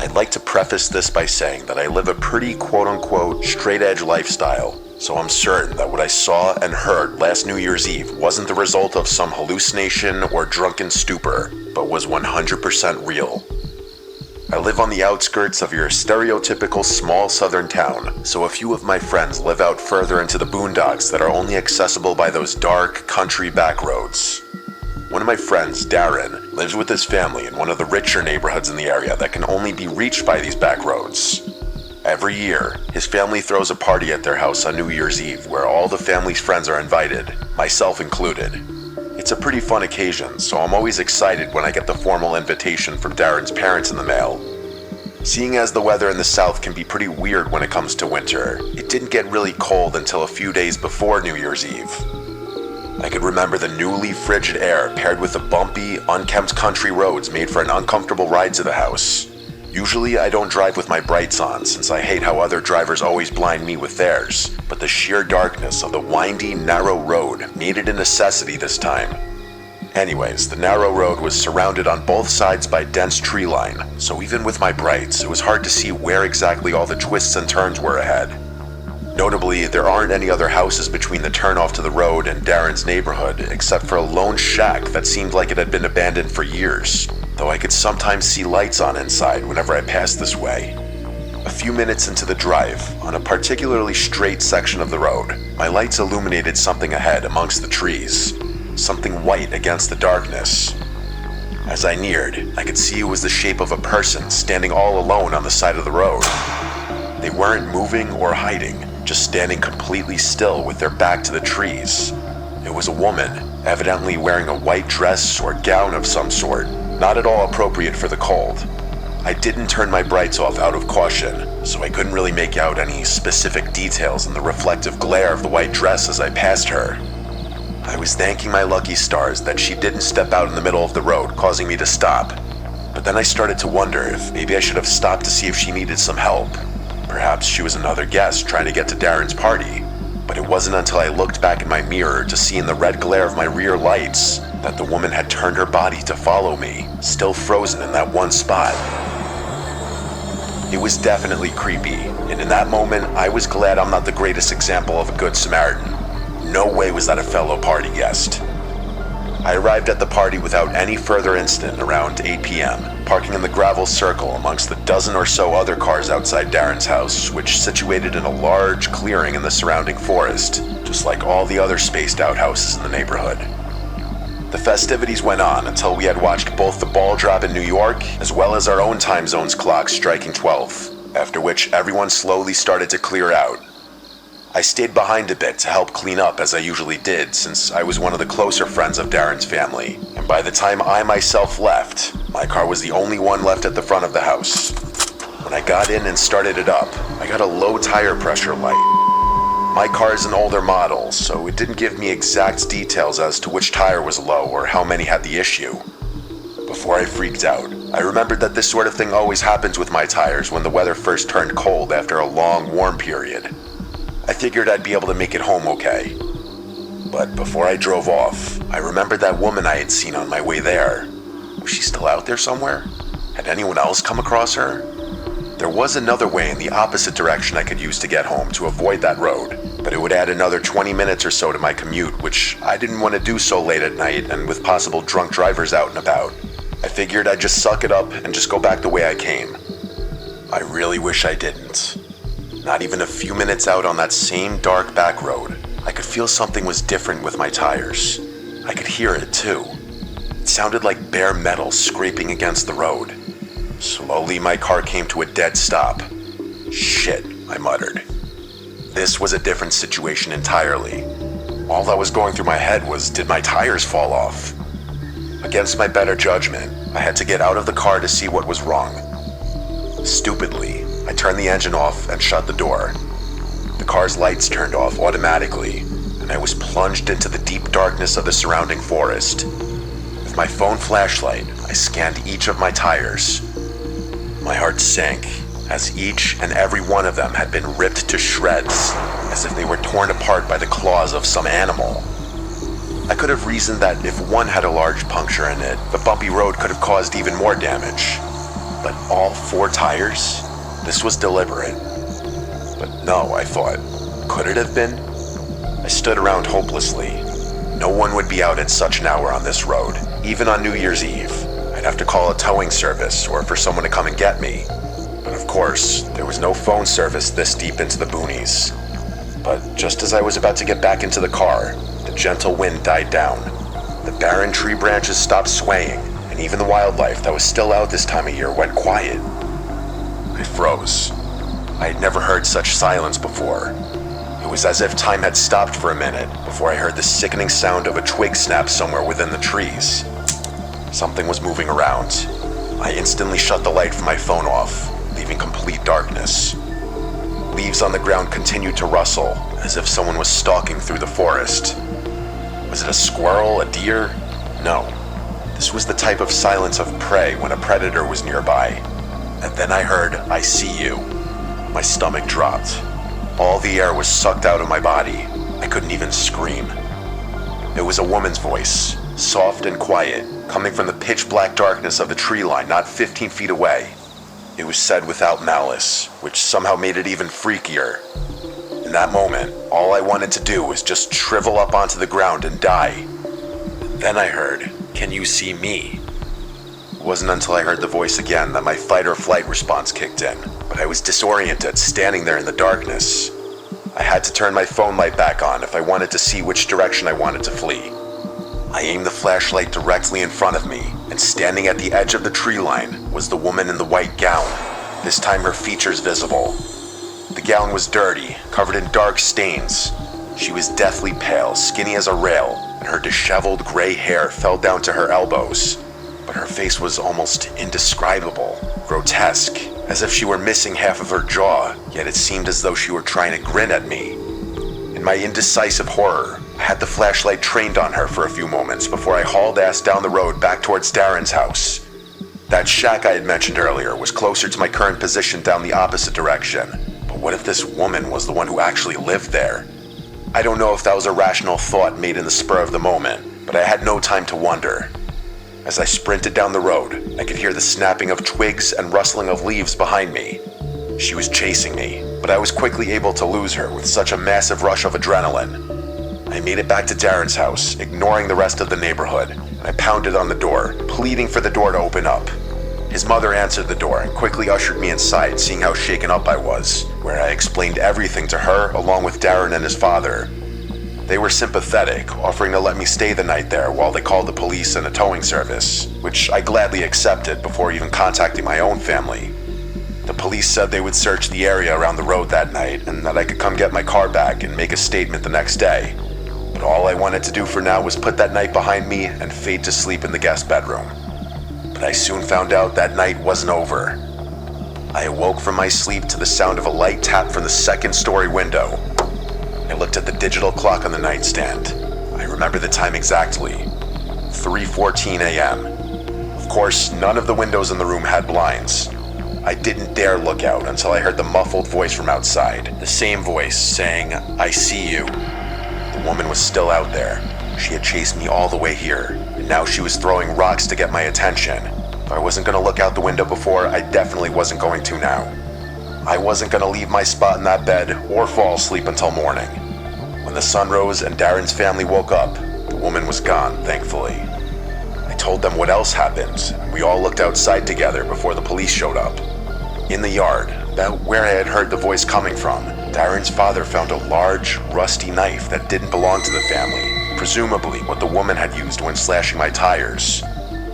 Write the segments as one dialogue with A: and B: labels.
A: I'd like to preface this by saying that I live a pretty quote-unquote straight-edge lifestyle, so I'm certain that what I saw and heard last New Year's Eve wasn't the result of some hallucination or drunken stupor, but was 100% real. I live on the outskirts of your stereotypical small southern town, so a few of my friends live out further into the boondocks that are only accessible by those dark, country back roads. One of my friends, Darren, lives with his family in one of the richer neighborhoods in the area that can only be reached by these back roads. Every year, his family throws a party at their house on New Year's Eve where all the family's friends are invited, myself included. It's a pretty fun occasion, so I'm always excited when I get the formal invitation from Darren's parents in the mail. Seeing as the weather in the south can be pretty weird when it comes to winter, it didn't get really cold until a few days before New Year's Eve. I could remember the newly frigid air paired with the bumpy, unkempt country roads made for an uncomfortable ride to the house. Usually I don't drive with my brights on since I hate how other drivers always blind me with theirs, but the sheer darkness of the windy, narrow road made it a necessity this time. Anyways, the narrow road was surrounded on both sides by dense tree line, so even with my brights, it was hard to see where exactly all the twists and turns were ahead. Notably, there aren't any other houses between the turnoff to the road and Darren's neighborhood, except for a lone shack that seemed like it had been abandoned for years, though I could sometimes see lights on inside whenever I passed this way. A few minutes into the drive, on a particularly straight section of the road, my lights illuminated something ahead amongst the trees, something white against the darkness. As I neared, I could see it was the shape of a person standing all alone on the side of the road. They weren't moving or hiding, just standing completely still with their back to the trees. It was a woman, evidently wearing a white dress or gown of some sort, not at all appropriate for the cold. I didn't turn my brights off out of caution, so I couldn't really make out any specific details in the reflective glare of the white dress as I passed her. I was thanking my lucky stars that she didn't step out in the middle of the road, causing me to stop. But then I started to wonder if maybe I should have stopped to see if she needed some help. Perhaps she was another guest trying to get to Darren's party, but it wasn't until I looked back in my mirror to see in the red glare of my rear lights that the woman had turned her body to follow me, still frozen in that one spot. It was definitely creepy, and in that moment, I was glad I'm not the greatest example of a good Samaritan. No way was that a fellow party guest. I arrived at the party without any further incident around 8 p.m., parking in the gravel circle amongst the dozen or so other cars outside Darren's house, which situated in a large clearing in the surrounding forest, just like all the other spaced out houses in the neighborhood. The festivities went on until we had watched both the ball drop in New York, as well as our own time zone's clock striking 12, after which everyone slowly started to clear out. I stayed behind a bit to help clean up as I usually did, since I was one of the closer friends of Darren's family, and by the time I myself left, my car was the only one left at the front of the house. When I got in and started it up, I got a low tire pressure light. My car is an older model, so it didn't give me exact details as to which tire was low or how many had the issue. Before I freaked out, I remembered that this sort of thing always happens with my tires when the weather first turned cold after a long warm period. I figured I'd be able to make it home okay. But before I drove off, I remembered that woman I had seen on my way there. Was she still out there somewhere? Had anyone else come across her? There was another way in the opposite direction I could use to get home to avoid that road, but it would add another 20 minutes or so to my commute, which I didn't want to do so late at night and with possible drunk drivers out and about. I figured I'd just suck it up and just go back the way I came. I really wish I didn't. Not even a few minutes out on that same dark back road, I could feel something was different with my tires. I could hear it too. It sounded like bare metal scraping against the road. Slowly, my car came to a dead stop. Shit, I muttered. This was a different situation entirely. All that was going through my head was, did my tires fall off? Against my better judgment, I had to get out of the car to see what was wrong. Stupidly, I turned the engine off and shut the door. The car's lights turned off automatically, and I was plunged into the deep darkness of the surrounding forest. With my phone flashlight, I scanned each of my tires. My heart sank, as each and every one of them had been ripped to shreds, as if they were torn apart by the claws of some animal. I could have reasoned that if one had a large puncture in it, the bumpy road could have caused even more damage. But all 4 tires? This was deliberate. But no, I thought. Could it have been? I stood around hopelessly. No one would be out at such an hour on this road, even on New Year's Eve. I'd have to call a towing service or for someone to come and get me. But of course, there was no phone service this deep into the boonies. But just as I was about to get back into the car, the gentle wind died down. The barren tree branches stopped swaying, and even the wildlife that was still out this time of year went quiet. I froze. I had never heard such silence before. It was as if time had stopped for a minute before I heard the sickening sound of a twig snap somewhere within the trees. Something was moving around. I instantly shut the light from my phone off, leaving complete darkness. Leaves on the ground continued to rustle, as if someone was stalking through the forest. Was it a squirrel, a deer? No. This was the type of silence of prey when a predator was nearby. And then I heard, "I see you." My stomach dropped. All the air was sucked out of my body. I couldn't even scream. It was a woman's voice, soft and quiet, coming from the pitch-black darkness of the tree line not 15 feet away. It was said without malice, which somehow made it even freakier. In that moment, all I wanted to do was just shrivel up onto the ground and die. Then I heard, "Can you see me?" It wasn't until I heard the voice again that my fight or flight response kicked in, but I was disoriented, standing there in the darkness. I had to turn my phone light back on if I wanted to see which direction I wanted to flee. I aimed the flashlight directly in front of me, and standing at the edge of the tree line was the woman in the white gown, this time her features visible. The gown was dirty, covered in dark stains. She was deathly pale, skinny as a rail, and her disheveled gray hair fell down to her elbows. But her face was almost indescribable, grotesque, as if she were missing half of her jaw, yet it seemed as though she were trying to grin at me. In my indecisive horror, I had the flashlight trained on her for a few moments before I hauled ass down the road back towards Darren's house. That shack I had mentioned earlier was closer to my current position down the opposite direction. But what if this woman was the one who actually lived there? I don't know if that was a rational thought made in the spur of the moment, but I had no time to wonder. As I sprinted down the road, I could hear the snapping of twigs and rustling of leaves behind me. She was chasing me, but I was quickly able to lose her with such a massive rush of adrenaline. I made it back to Darren's house, ignoring the rest of the neighborhood, and I pounded on the door, pleading for the door to open up. His mother answered the door and quickly ushered me inside, seeing how shaken up I was, where I explained everything to her along with Darren and his father. They were sympathetic, offering to let me stay the night there while they called the police and a towing service, which I gladly accepted before even contacting my own family. The police said they would search the area around the road that night and that I could come get my car back and make a statement the next day. But all I wanted to do for now was put that night behind me and fade to sleep in the guest bedroom. But I soon found out that night wasn't over. I awoke from my sleep to the sound of a light tap from the second-story window. I looked at the digital clock on the nightstand. I remember the time exactly. 3:14 a.m. Of course, none of the windows in the room had blinds. I didn't dare look out until I heard the muffled voice from outside, the same voice saying, "I see you." The woman was still out there. She had chased me all the way here, and now she was throwing rocks to get my attention. If I wasn't going to look out the window before, I definitely wasn't going to now. I wasn't going to leave my spot in that bed or fall asleep until morning. When the sun rose and Darren's family woke up, the woman was gone, thankfully. I told them what else happened, and we all looked outside together before the police showed up. In the yard, about where I had heard the voice coming from, Darren's father found a large, rusty knife that didn't belong to the family, presumably what the woman had used when slashing my tires.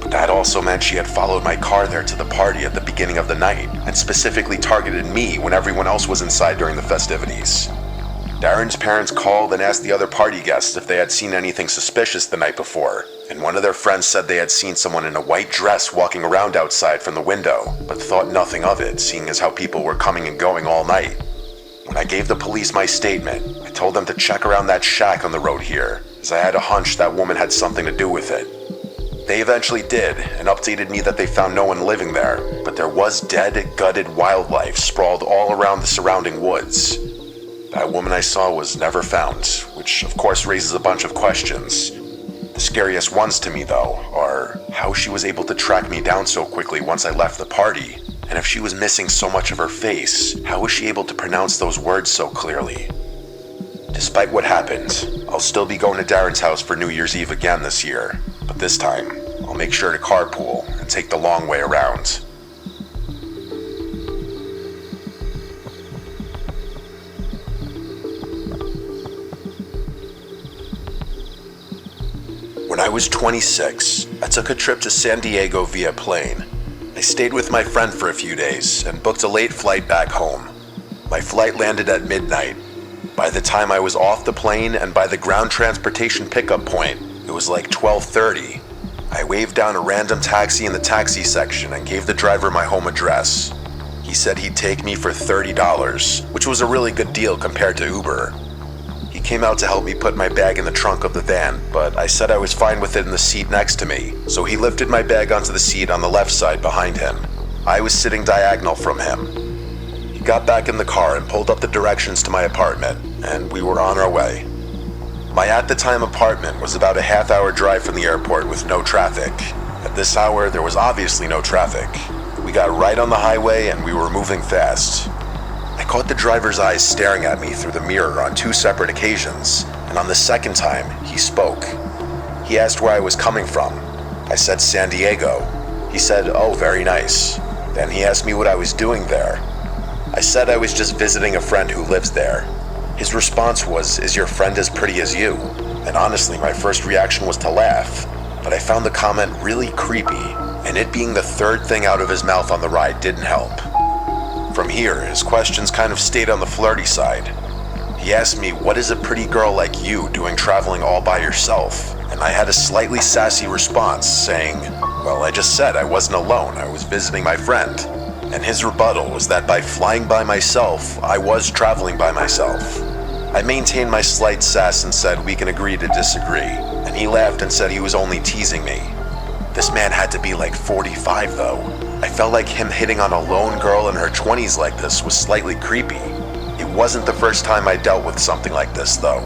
A: But that also meant she had followed my car there to the party at the beginning of the night, and specifically targeted me when everyone else was inside during the festivities. Darren's parents called and asked the other party guests if they had seen anything suspicious the night before, and one of their friends said they had seen someone in a white dress walking around outside from the window, but thought nothing of it, seeing as how people were coming and going all night. When I gave the police my statement, I told them to check around that shack on the road here, as I had a hunch that woman had something to do with it. They eventually did, and updated me that they found no one living there, but there was dead, gutted wildlife sprawled all around the surrounding woods. That woman I saw was never found, which of course raises a bunch of questions. The scariest ones to me, though, are how she was able to track me down so quickly once I left the party. And if she was missing so much of her face, how was she able to pronounce those words so clearly? Despite what happened, I'll still be going to Darren's house for New Year's Eve again this year, but this time, I'll make sure to carpool and take the long way around. When I was 26, I took a trip to San Diego via plane. I stayed with my friend for a few days and booked a late flight back home. My flight landed at midnight. By the time I was off the plane and by the ground transportation pickup point, it was like 12:30. I waved down a random taxi in the taxi section and gave the driver my home address. He said he'd take me for $30, which was a really good deal compared to Uber. He came out to help me put my bag in the trunk of the van, but I said I was fine with it in the seat next to me, so he lifted my bag onto the seat on the left side behind him. I was sitting diagonal from him. He got back in the car and pulled up the directions to my apartment, and we were on our way. My at-the-time apartment was about a half-hour drive from the airport with no traffic. At this hour, there was obviously no traffic. We got right on the highway and we were moving fast. I caught the driver's eyes staring at me through the mirror on 2 separate occasions, and on the second time, he spoke. He asked where I was coming from. I said San Diego. He said, "Oh, very nice." Then he asked me what I was doing there. I said I was just visiting a friend who lives there. His response was, "Is your friend as pretty as you?" And honestly, my first reaction was to laugh, but I found the comment really creepy, and it being the third thing out of his mouth on the ride didn't help. From here, his questions kind of stayed on the flirty side. He asked me, "What is a pretty girl like you doing traveling all by yourself?" And I had a slightly sassy response saying, "Well, I just said I wasn't alone, I was visiting my friend." And his rebuttal was that by flying by myself, I was traveling by myself. I maintained my slight sass and said we can agree to disagree, and he laughed and said he was only teasing me. This man had to be like 45 though. I felt like him hitting on a lone girl in her 20s like this was slightly creepy. It wasn't the first time I dealt with something like this though.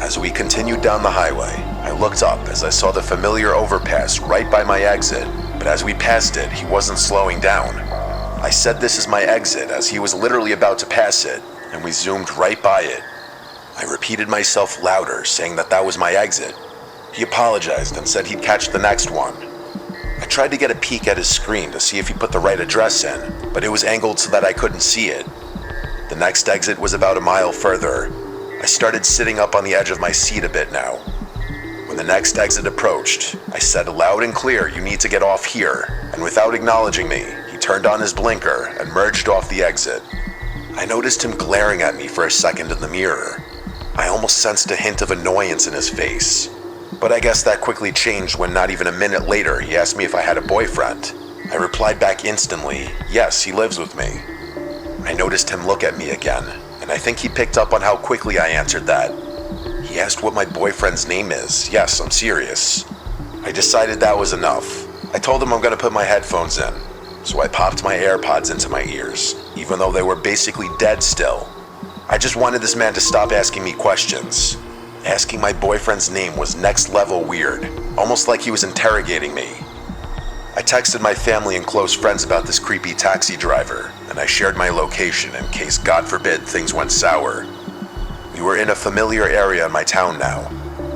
A: As we continued down the highway, I looked up as I saw the familiar overpass right by my exit, but as we passed it, he wasn't slowing down. I said this is my exit as he was literally about to pass it, and we zoomed right by it. I repeated myself louder, saying that was my exit. He apologized and said he'd catch the next one. I tried to get a peek at his screen to see if he put the right address in, but it was angled so that I couldn't see it. The next exit was about a mile further. I started sitting up on the edge of my seat a bit now. When the next exit approached, I said loud and clear, "You need to get off here," and without acknowledging me, he turned on his blinker and merged off the exit. I noticed him glaring at me for a second in the mirror. I almost sensed a hint of annoyance in his face. But I guess that quickly changed when not even a minute later he asked me if I had a boyfriend. I replied back instantly, "Yes, he lives with me." I noticed him look at me again, and I think he picked up on how quickly I answered that. He asked what my boyfriend's name is. Yes, I'm serious. I decided that was enough. I told him I'm gonna put my headphones in, so I popped my AirPods into my ears, even though they were basically dead still. I just wanted this man to stop asking me questions. Asking my boyfriend's name was next level weird, almost like he was interrogating me. I texted my family and close friends about this creepy taxi driver, and I shared my location in case, God forbid, things went sour. We were in a familiar area in my town now.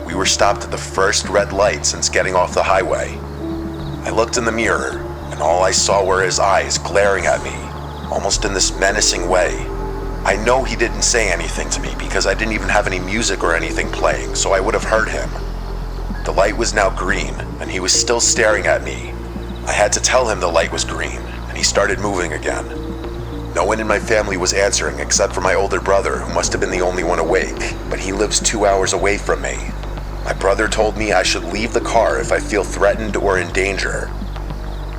A: We were stopped at the first red light since getting off the highway. I looked in the mirror, and all I saw were his eyes glaring at me, almost in this menacing way. I know he didn't say anything to me because I didn't even have any music or anything playing, so I would have heard him. The light was now green, and he was still staring at me. I had to tell him the light was green, and he started moving again. No one in my family was answering except for my older brother, who must have been the only one awake, but he lives 2 hours away from me. My brother told me I should leave the car if I feel threatened or in danger.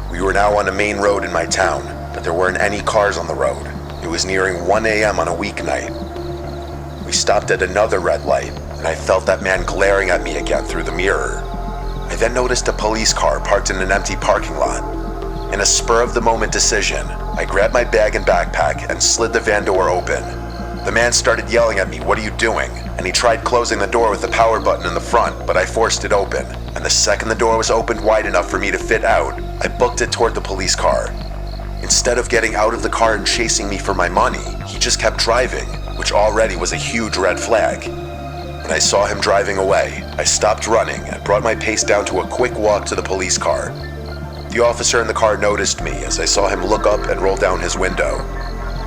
A: We were now on a main road in my town, but there weren't any cars on the road. It was nearing 1 a.m. on a weeknight. We stopped at another red light, and I felt that man glaring at me again through the mirror. I then noticed a police car parked in an empty parking lot. In a spur-of-the-moment decision, I grabbed my bag and backpack and slid the van door open. The man started yelling at me, "What are you doing?" And he tried closing the door with the power button in the front, but I forced it open, and and the second the door was opened wide enough for me to fit out, I booked it toward the police car. Instead of getting out of the car and chasing me for my money, he just kept driving, which already was a huge red flag. When I saw him driving away, I stopped running and brought my pace down to a quick walk to the police car. The officer in the car noticed me as I saw him look up and roll down his window.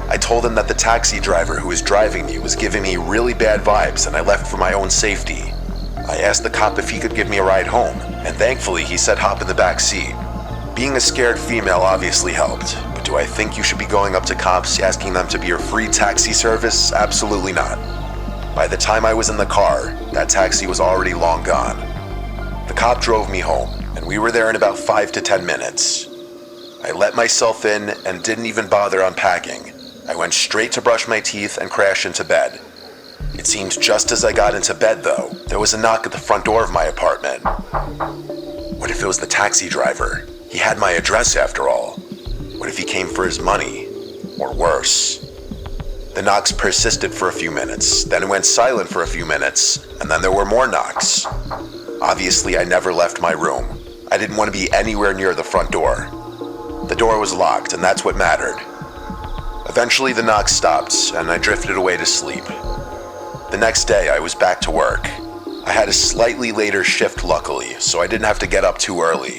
A: I told him that the taxi driver who was driving me was giving me really bad vibes and I left for my own safety. I asked the cop if he could give me a ride home, and thankfully he said hop in the back seat. Being a scared female obviously helped, but do I think you should be going up to cops asking them to be your free taxi service? Absolutely not. By the time I was in the car, that taxi was already long gone. The cop drove me home, and we were there in about 5 to 10 minutes. I let myself in and didn't even bother unpacking. I went straight to brush my teeth and crash into bed. It seemed just as I got into bed, though, there was a knock at the front door of my apartment. What if it was the taxi driver? He had my address after all. What if he came for his money? Or worse? The knocks persisted for a few minutes, then it went silent for a few minutes, and then there were more knocks. Obviously, I never left my room. I didn't want to be anywhere near the front door. The door was locked, and that's what mattered. Eventually, the knocks stopped, and I drifted away to sleep. The next day, I was back to work. I had a slightly later shift, luckily, so I didn't have to get up too early.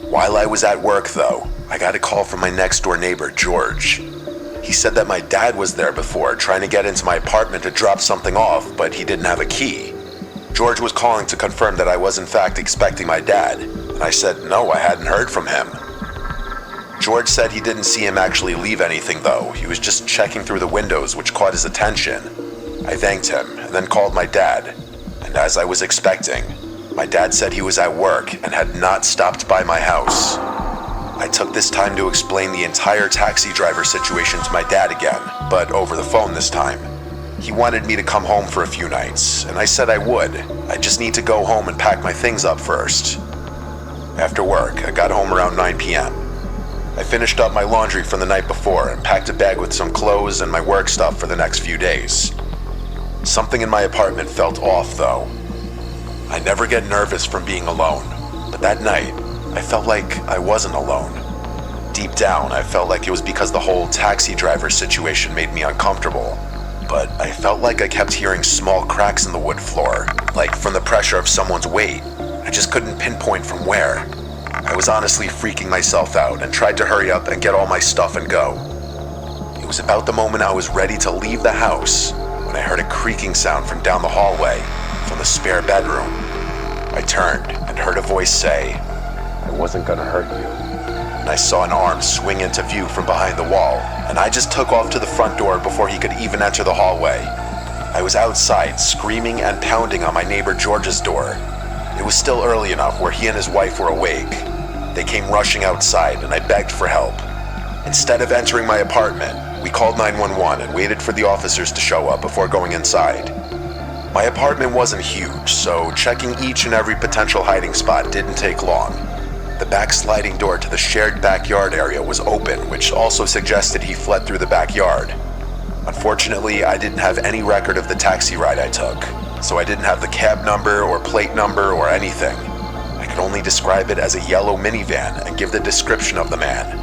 A: While I was at work, though, I got a call from my next-door neighbor, George. He said that my dad was there before, trying to get into my apartment to drop something off, but he didn't have a key. George was calling to confirm that I was in fact expecting my dad, and I said no, I hadn't heard from him. George said he didn't see him actually leave anything, though. He was just checking through the windows, which caught his attention. I thanked him, and then called my dad, and as I was expecting, my dad said he was at work and had not stopped by my house. I took this time to explain the entire taxi driver situation to my dad again, but over the phone this time. He wanted me to come home for a few nights, and I said I would. I just need to go home and pack my things up first. After work, I got home around 9 p.m. I finished up my laundry from the night before and packed a bag with some clothes and my work stuff for the next few days. Something in my apartment felt off, though. I never get nervous from being alone, but that night, I felt like I wasn't alone. Deep down, I felt like it was because the whole taxi driver situation made me uncomfortable, but I felt like I kept hearing small cracks in the wood floor, like from the pressure of someone's weight. I just couldn't pinpoint from where. I was honestly freaking myself out and tried to hurry up and get all my stuff and go. It was about the moment I was ready to leave the house when I heard a creaking sound from down the hallway, from the spare bedroom. I turned and heard a voice say, "I wasn't gonna hurt you." And I saw an arm swing into view from behind the wall, and I just took off to the front door before he could even enter the hallway. I was outside, screaming and pounding on my neighbor George's door. It was still early enough where he and his wife were awake. They came rushing outside, and I begged for help. Instead of entering my apartment, we called 911 and waited for the officers to show up before going inside. My apartment wasn't huge, so checking each and every potential hiding spot didn't take long. The back sliding door to the shared backyard area was open, which also suggested he fled through the backyard. Unfortunately, I didn't have any record of the taxi ride I took, so I didn't have the cab number or plate number or anything. I could only describe it as a yellow minivan and give the description of the man.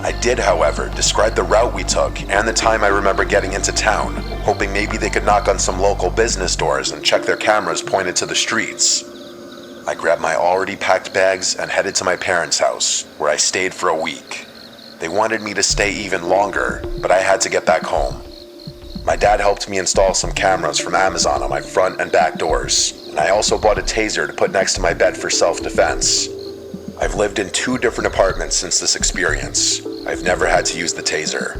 A: I did, however, describe the route we took and the time I remember getting into town, hoping maybe they could knock on some local business doors and check their cameras pointed to the streets. I grabbed my already packed bags and headed to my parents' house, where I stayed for a week. They wanted me to stay even longer, but I had to get back home. My dad helped me install some cameras from Amazon on my front and back doors, and I also bought a taser to put next to my bed for self-defense. I've lived in 2 different apartments since this experience. I've never had to use the taser.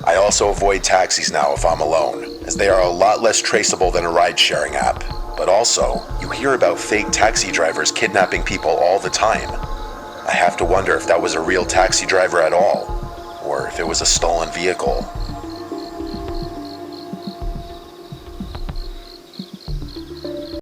A: I also avoid taxis now if I'm alone, as they are a lot less traceable than a ride-sharing app. But also, you hear about fake taxi drivers kidnapping people all the time. I have to wonder if that was a real taxi driver at all, or if it was a stolen vehicle.